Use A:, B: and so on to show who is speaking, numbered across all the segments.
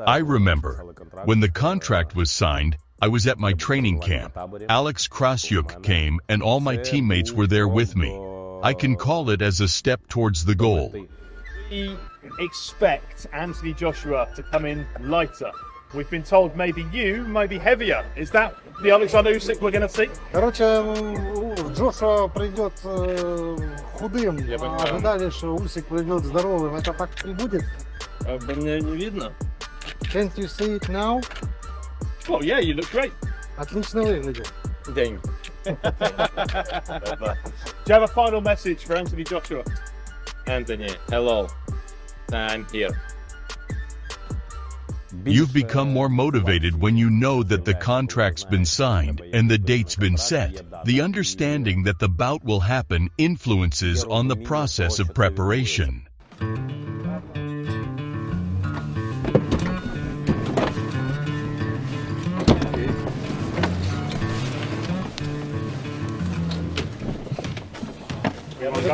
A: I remember, when the contract was signed, I was at my training camp. Oleksandr Usyk came and all my teammates were there with me. I can call it as a step towards the goal.
B: We expect Anthony Joshua to come in lighter. We've been told maybe you might be heavier. Is that the Oleksandr Usyk we're going to see?
C: Короче, Джошуа придет худым, ожидали, что Усик придет здоровым. Это так и будет?
D: Меня не видно.
C: Can't you see it now?
B: Oh yeah, you look great.
C: Отлично выглядит.
D: День.
B: Do you have a final message for Anthony Joshua?
D: Anthony, hello. I'm here.
A: You've become more motivated when you know that the contract's been signed and the date's been set. The understanding that the bout will happen influences on the process of preparation.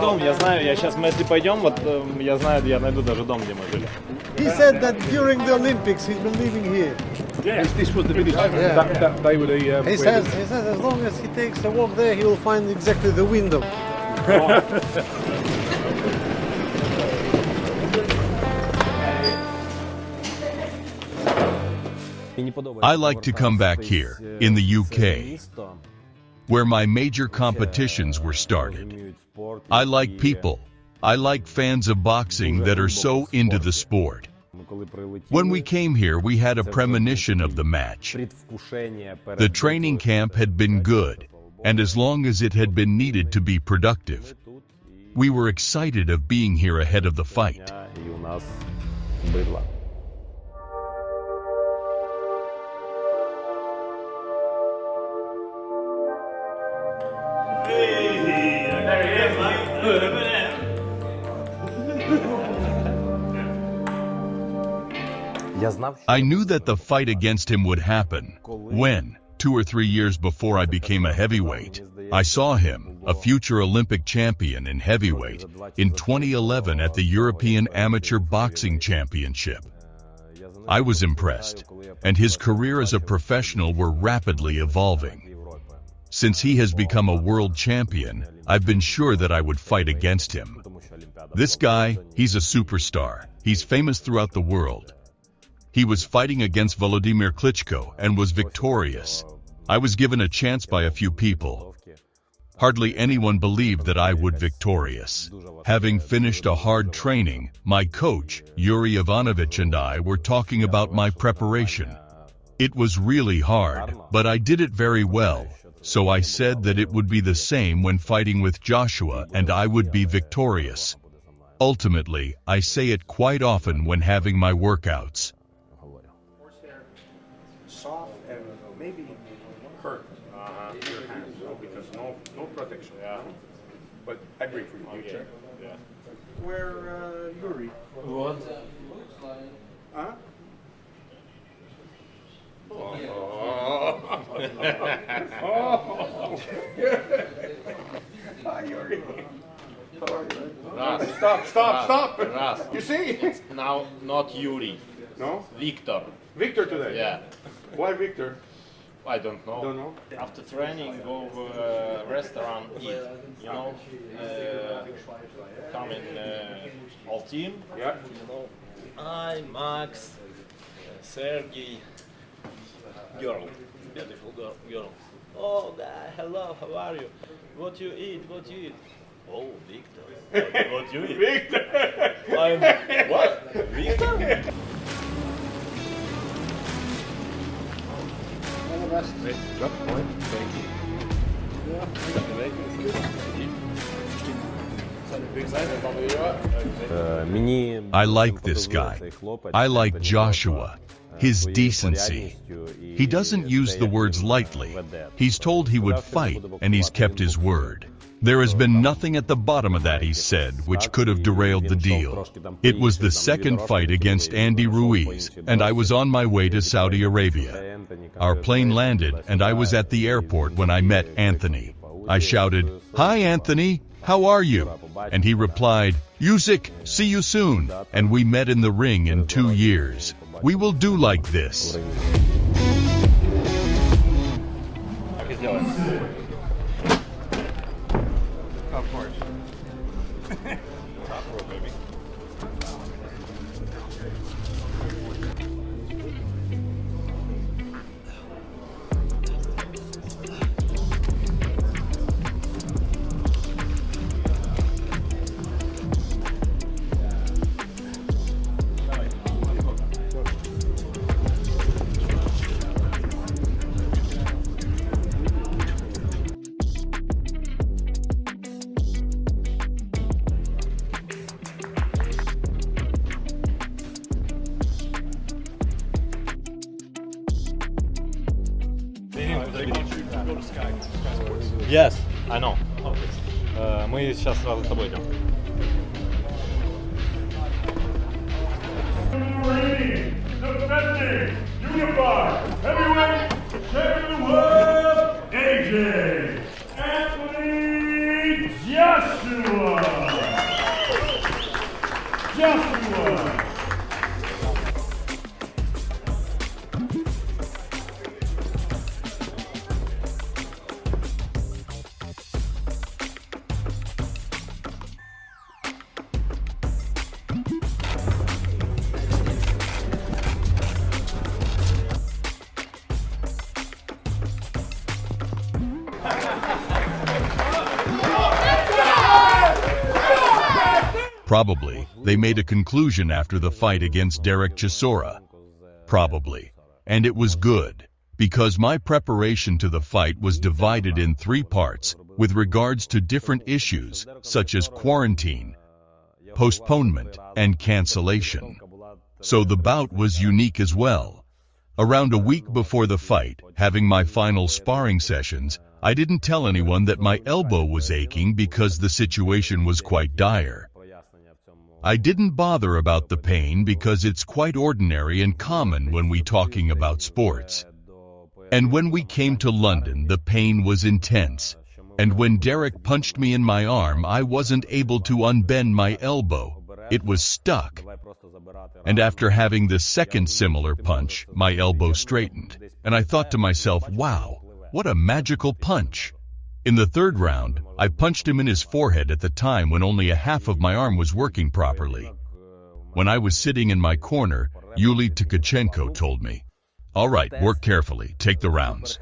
D: Дом, я знаю, мы если пойдем, вот я знаю, я найду даже дом, где мы жили.
C: He said that during the Olympics he's been living here.
B: Yeah.
E: This was the village that they were the.
C: He says as long as he takes a walk there, he will find exactly the window.
A: I like to come back here, in the UK, where my major competitions were started. I like people. I like fans of boxing that are so into the sport. When we came here, we had a premonition of the match. The training camp had been good, and as long as it had been needed to be productive, we were excited of being here ahead of the fight. I knew that the fight against him would happen when, 2 or 3 years before I became a heavyweight, I saw him, a future Olympic champion in heavyweight, in 2011 at the European Amateur Boxing Championship. I was impressed, and his career as a professional were rapidly evolving. Since he has become a world champion, I've been sure that I would fight against him. This guy, he's a superstar. He's famous throughout the world. He was fighting against Volodymyr Klitschko and was victorious. I was given a chance by a few people. Hardly anyone believed that I would victorious. Having finished a hard training, my coach, Yuri Ivanovich, and I were talking about my preparation. It was really hard, but I did it very well. So I said that it would be the same when fighting with Joshua and I would be victorious. Ultimately, I say it quite often when having my workouts.
E: Soft and maybe hurt your hands, because no protection. Yeah. But I agree for you. Okay. Yeah. Where Yuri?
D: Вот.
E: Huh? Yuri. Stop.
D: Раз.
E: You see?
D: Now not Yuri.
E: No?
D: Victor.
E: Victor today?
D: Yeah.
E: Why Victor?
D: I don't know.
E: Don't know.
D: After training, go restaurant, eat. You know, come in all team.
E: Yeah.
D: You know, I, Max, Sergey, girl, beautiful girl. Oh, hello, how are you? What you eat? What you eat? Oh, Victor. What you eat?
E: Victor!
D: I'm what? Victor?
A: I like this guy. I like Joshua. His decency. He doesn't use the words lightly. He's told he would fight, and he's kept his word. There has been nothing at the bottom of that, he said, which could have derailed the deal. It was the second fight against Andy Ruiz, and I was on my way to Saudi Arabia. Our plane landed, and I was at the airport when I met Anthony. I shouted, "Hi, Anthony. "How are you?" And he replied, "Usyk, see you soon." And we met in the ring in 2 years. We will do like this.
E: Of course.
D: Yes, I know. Мы сейчас сразу с тобой идем.
F: Defending unified heavyweight champion of the world, AJ Anthony Joshua.
A: Probably, they made a conclusion after the fight against Derek Chisora. Probably. And it was good, because my preparation to the fight was divided in 3 parts, with regards to different issues, such as quarantine, postponement, and cancellation. So the bout was unique as well. Around a week before the fight, having my final sparring sessions, I didn't tell anyone that my elbow was aching because the situation was quite dire. I didn't bother about the pain because it's quite ordinary and common when we talking about sports. And when we came to London, the pain was intense. And when Derek punched me in my arm, I wasn't able to unbend my elbow. It was stuck. And after having the second similar punch, my elbow straightened. And I thought to myself, wow, what a magical punch. In the 3rd round, I punched him in his forehead at the time when only a half of my arm was working properly. When I was sitting in my corner, Yuli Tkachenko told me, "All right, work carefully, take the rounds."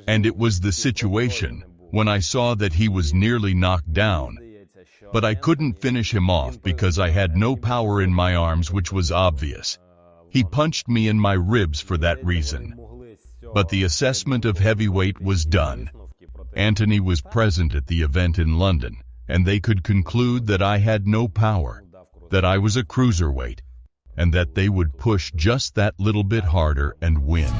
A: And it was the situation, when I saw that he was nearly knocked down. But I couldn't finish him off because I had no power in my arms, which was obvious. He punched me in my ribs for that reason. But the assessment of heavyweight was done. Anthony was present at the event in London, and they could conclude that I had no power, that I was a cruiserweight, and that they would push just that little bit harder and win.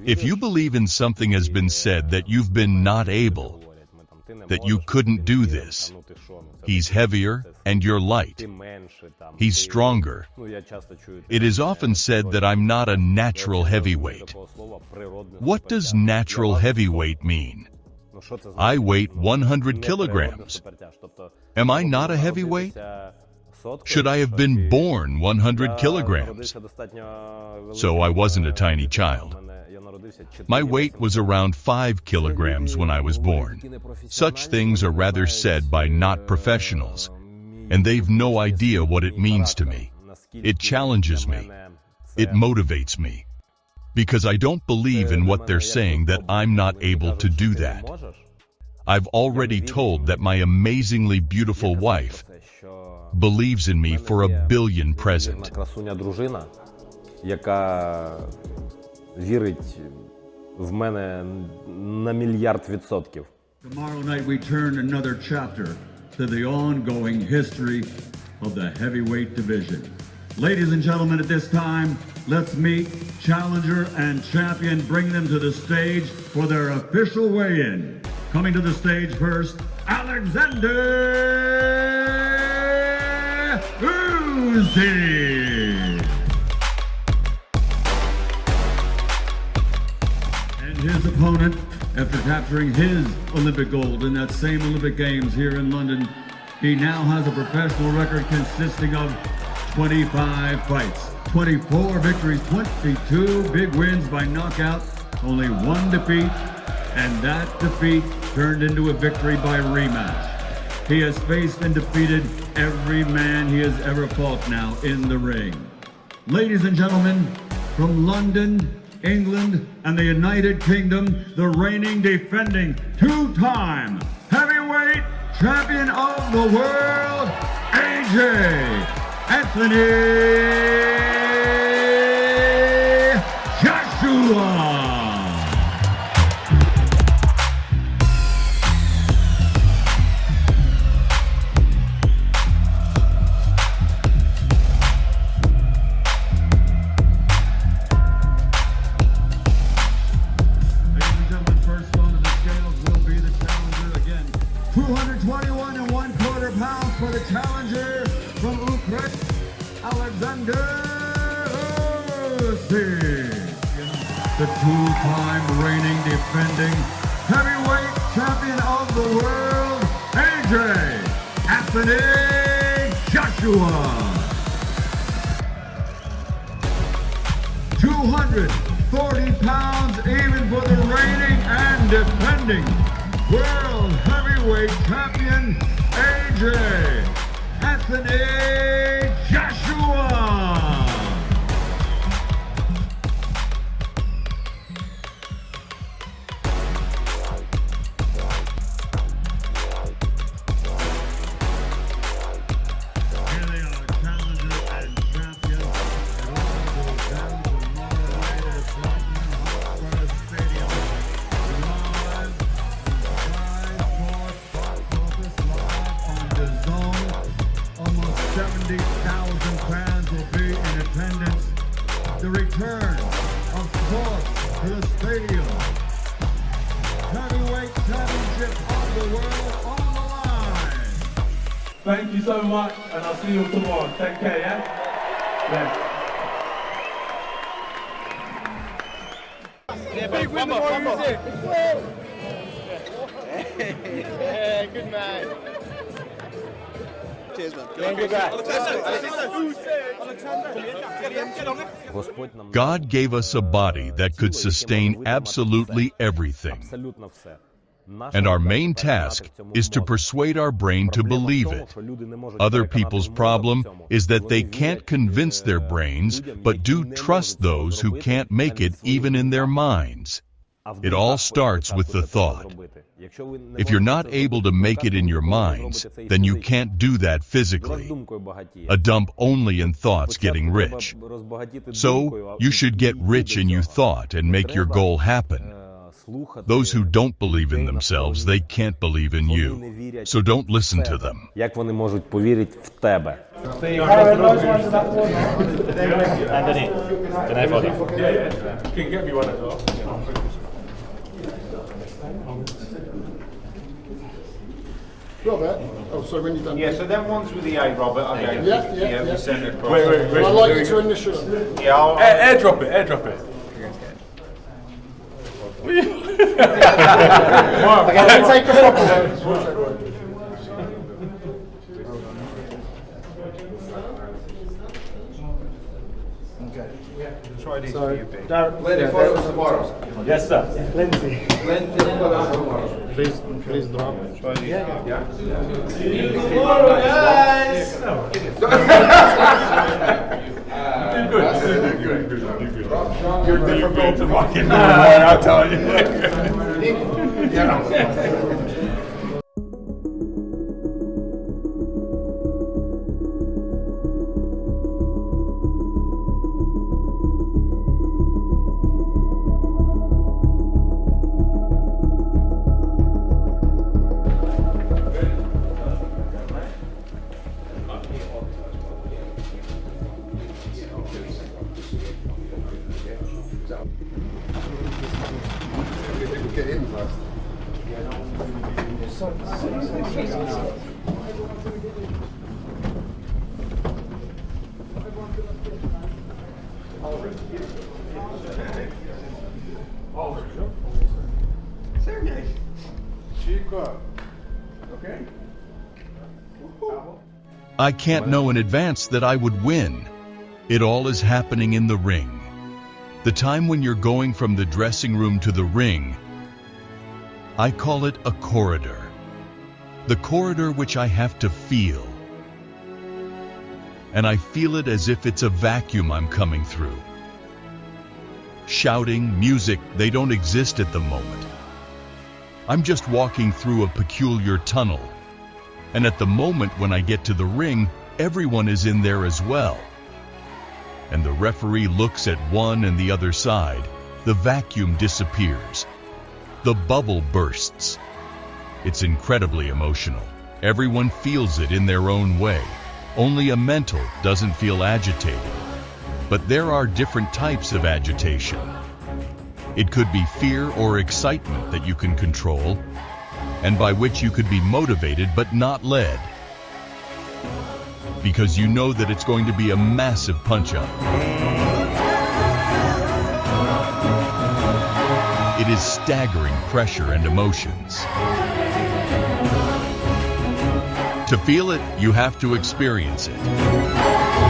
A: If you believe in something has been said that you've been not able, that you couldn't do this, he's heavier and you're light. He's stronger. It is often said that I'm not a natural heavyweight. What does natural heavyweight mean? I weigh 100 kilograms. Am I not a heavyweight? Should I have been born 100 kilograms? So I wasn't a tiny child. My weight was around 5 kilograms when I was born. Such things are rather said by not professionals, and they've no idea what it means to me. It challenges me. It motivates me. Because I don't believe in what they're saying that I'm not able to do that. I've already told that my amazingly beautiful wife believes in me for $1 billion present.
F: Tomorrow night we turn another chapter to the ongoing history of the heavyweight division. Ladies and gentlemen, at this time, let's meet challenger and champion. Bring them to the stage for their official weigh-in. Coming to the stage first, Oleksandr Usyk. And his opponent, after capturing his Olympic gold in that same Olympic Games here in London, he now has a professional record consisting of 25 fights, 24 victories, 22 big wins by knockout, only one defeat, and that defeat turned into a victory by rematch. He has faced and defeated every man he has ever fought now in the ring. Ladies and gentlemen, from London, England, and the United Kingdom, the reigning, defending, two-time heavyweight champion of the world, Anthony Joshua. Ladies and gentlemen, first onto the scales will be the challenger again. 221 1/4 pounds for the challenger from Ukraine, Oleksandr Usyk. The two-time reigning, defending heavyweight champion of the world, Anthony Joshua. 240 pounds even for the reigning and defending world heavyweight champion, Anthony Joshua. Here they are, challenger and champion. It all goes down tomorrow night at Tottenham Hotspur Stadium. Live on Sky Sports box office, live on the Zone. Almost 70,000 fans will be in attendance. The return of sports to the stadium. Heavyweight championship of the world on the line.
G: Thank you so much, and I'll see you all tomorrow. Take care, yeah?
B: Big win for Usyk. Yeah, good man. Cheers, man.
A: God gave us a body that could sustain absolutely everything. And our main task is to persuade our brain to believe it. Other people's problem is that they can't convince their brains, but do trust those who can't make it even in their minds. It all starts with the thought. If you're not able to make it in your minds, then you can't do that physically. A dump only in thoughts getting rich. So, you should get rich in your thought and make your goal happen. Those who don't believe in themselves, they can't believe in you. So don't listen to them.
D: Як вони можуть повірити в тебе?
B: Anthony, can I have photo?
E: Can you get me one as well?
C: Robert, oh sorry, when you're done.
H: Yeah, so them ones with the A, Robert, okay.
C: Yeah.
H: We send it across.
E: Wait.
C: I'd like you to initial.
H: Yeah, I'll,
E: Airdrop it.
C: Okay, take the photo.
H: try these for you, big.
B: Yes, sir.
C: Please drop.
H: Try these.
E: You're difficult to fucking I'll tell you.
C: Get in first.
A: I can't know in advance that I would win. It all is happening in the ring. The time when you're going from the dressing room to the ring, I call it a corridor. The corridor which I have to feel. And I feel it as if it's a vacuum I'm coming through. Shouting, music, they don't exist at the moment. I'm just walking through a peculiar tunnel. And at the moment when I get to the ring, everyone is in there as well. And the referee looks at one and the other side. The vacuum disappears. The bubble bursts. It's incredibly emotional. Everyone feels it in their own way. Only a mental doesn't feel agitated. But there are different types of agitation. It could be fear or excitement that you can control, and by which you could be motivated but not led. Because you know that it's going to be a massive punch-up. It is staggering pressure and emotions. To feel it, you have to experience it.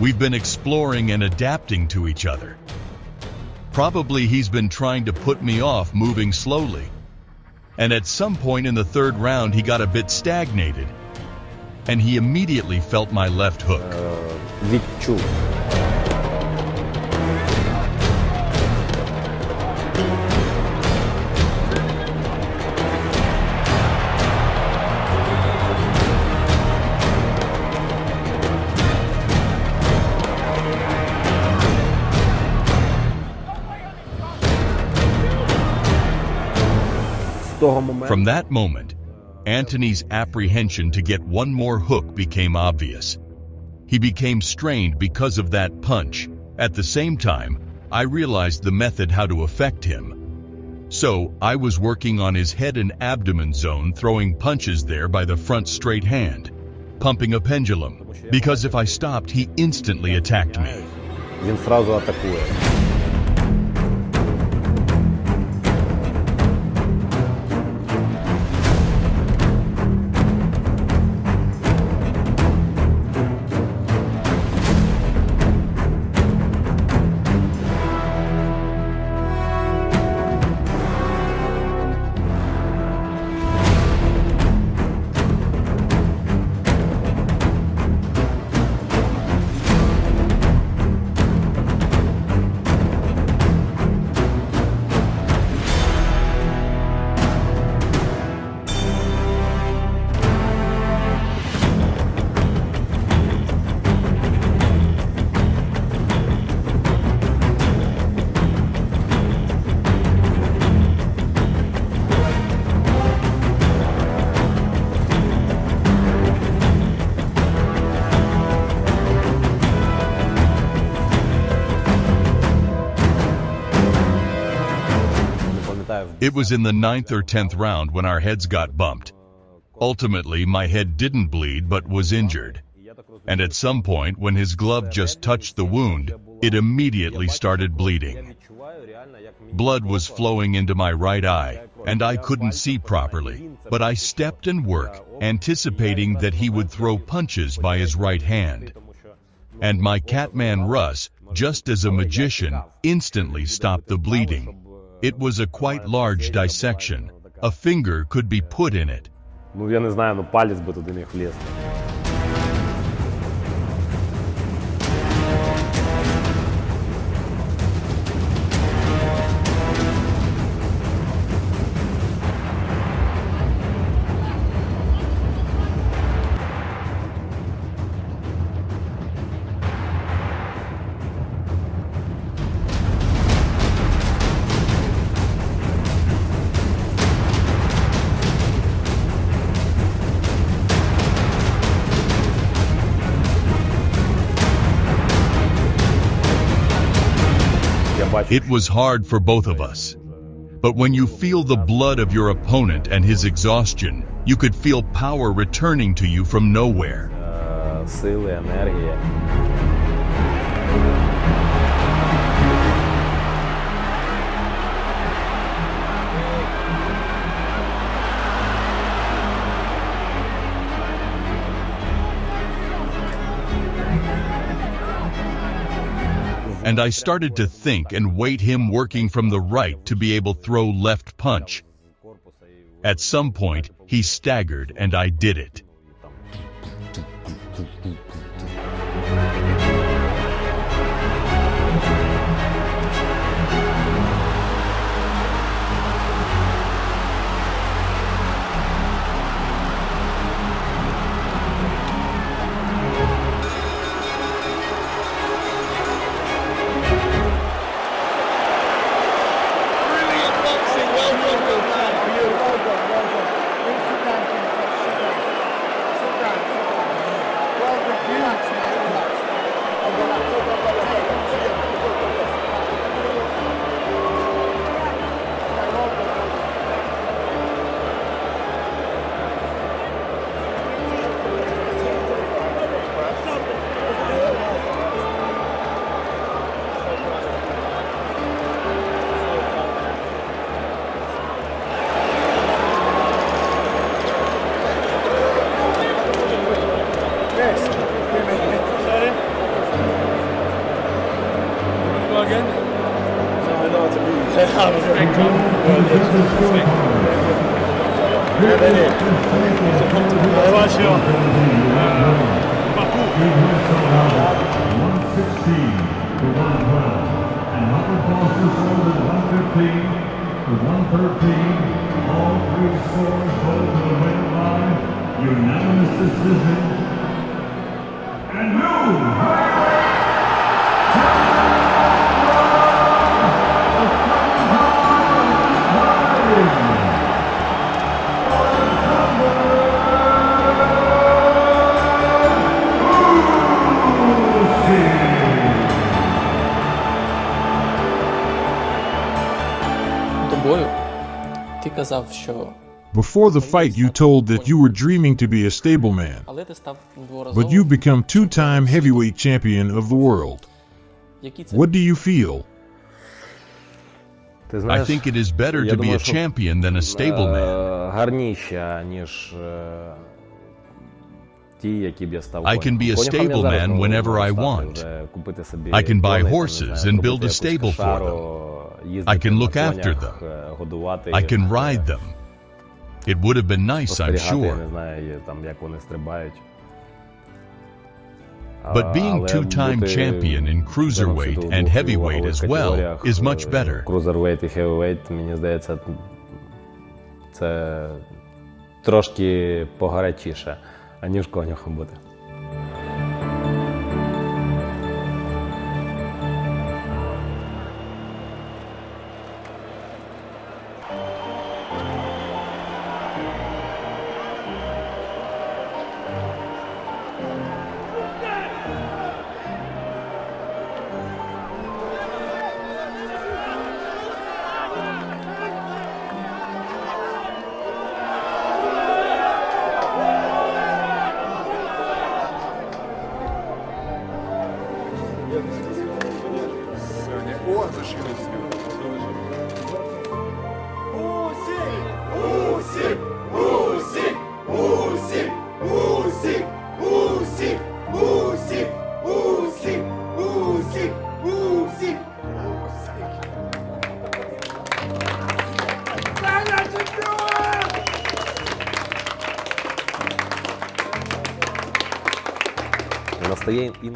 A: We've been exploring and adapting to each other. Probably he's been trying to put me off moving slowly. And at some point in the third round, he got a bit stagnated. And he immediately felt my left hook.
I: Відчув.
A: From that moment, Anthony's apprehension to get one more hook became obvious. He became strained because of that punch. At the same time, I realized the method how to affect him. So, I was working on his head and abdomen zone, throwing punches there by the front straight hand, pumping a pendulum, because if I stopped, he instantly attacked me.
I: Він сразу атакує.
A: It was in the 9th or 10th round when our heads got bumped. Ultimately, my head didn't bleed but was injured. And at some point, when his glove just touched the wound, it immediately started bleeding. Blood was flowing into my right eye, and I couldn't see properly. But I stepped and worked, anticipating that he would throw punches by his right hand. And my Catman Russ, just as a magician, instantly stopped the bleeding. It was a quite large dissection. A finger could be put in it.
I: Ну, я не знаю, ну палець би туди міг влізти. побачив.
A: It was hard for both of us. But when you feel the blood of your opponent and his exhaustion, you could feel power returning to you from nowhere.
I: Сили, енергія.
A: And I started to think and wait him working from the right to be able to throw left punch. At some point, he staggered and I did it.
J: Before the fight, you told that you were dreaming to be a stableman, but you've become two-time heavyweight champion of the world. What do you feel?
A: I think it is better to be a champion than a stableman.
I: Гарніше, ніж ті, які б я став.
A: I can be a stableman whenever I want. I can buy horses and build a stable for them. I can look after them. I can ride them. It would have been nice, I'm sure. But being two-time champion in cruiserweight and heavyweight as well is much better.
I: Cruiserweight і heavyweight, мені здається, це трошки погарячіше, аніж конюхом бути.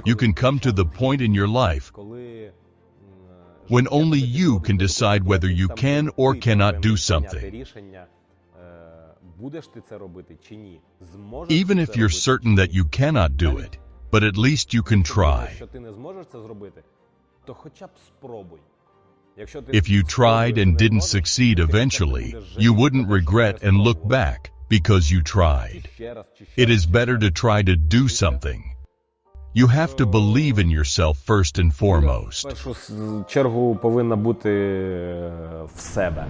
A: You can come to the point in your life when only you can decide whether you can or cannot do something. Even if you're certain that you cannot do it, but at least you can try. If you tried and didn't succeed eventually, you wouldn't regret and look back because you tried. It is better to try to do something. You have to believe in yourself first and
I: В
A: foremost.
I: першу чергу повинна бути в себе.